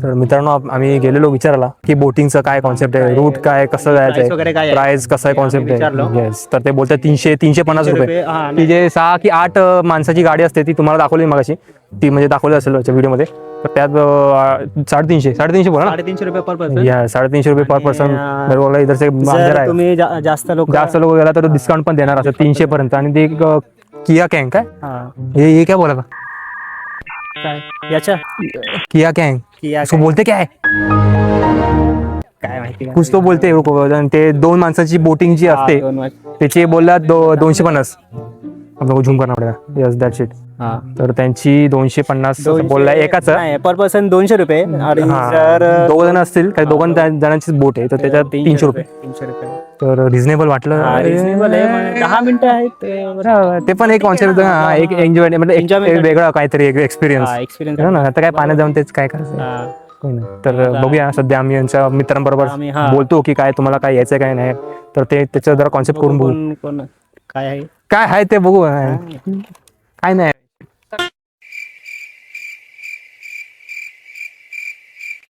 तर मित्रांनो आम्ही गेलेलो विचारायला की बोटिंगचं काय कॉन्सेप्ट आहे, रूट काय, कसं जायचंय, प्राइस कसं आहे, कॉन्सेप्ट आहे. येस, तर ते बोलतात 350 रुपये. ती जे 6 की 8 माणसाची गाडी असते ती तुम्हाला दाखवली मगाशी, ती म्हणजे दाखवली असेल व्हिडिओमध्ये. तर त्यात 350 बोला ना, 350 रुपये पर पर्सन. या 350 रुपये पर पर्सन. बोला इधरचे जर तुम्ही जास्त लोक गेला तर डिस्काउंट पण देणार असं 300 पर्यंत. आणि ते किया कँग काय, हे काय बोला काय याच्या किया कँग किया उसको बोलते क्या है, काय माहिती नाही. कुछ तो बोलते आणि ते 2 माणसाची बोटिंग जी असते त्याची बोलला 250. आपल्याला झूम करणार पडेगा. Yes that's it. तर त्यांची 250 बोलला एकाच. पर पर्सन 200 रुपये. आणि जर 2 जण असतील काही, 2 जणांचीच बोट आहे तर त्याच्यात 300 रुपये. 300 रुपये तर रिझनेबल वाटलं. रिजनेबल आहे. 10 मिनिटं आहेत ते पण एक कॉन्सेप्ट, एक एन्जॉय म्हणजे एक वेगळा काहीतरी एक एक्सपिरियन्स ना. आता काय पाण्यात जाऊन तेच काय करायचं. तर बघूया, सध्या आम्ही यांच्या मित्रांबरोबर बोलतो की काय तुम्हाला काय यायचं काय नाही. तर ते त्याचं जरा कॉन्सेप्ट करून बघू काय आहे काय आहे ते बघू. काय नाही.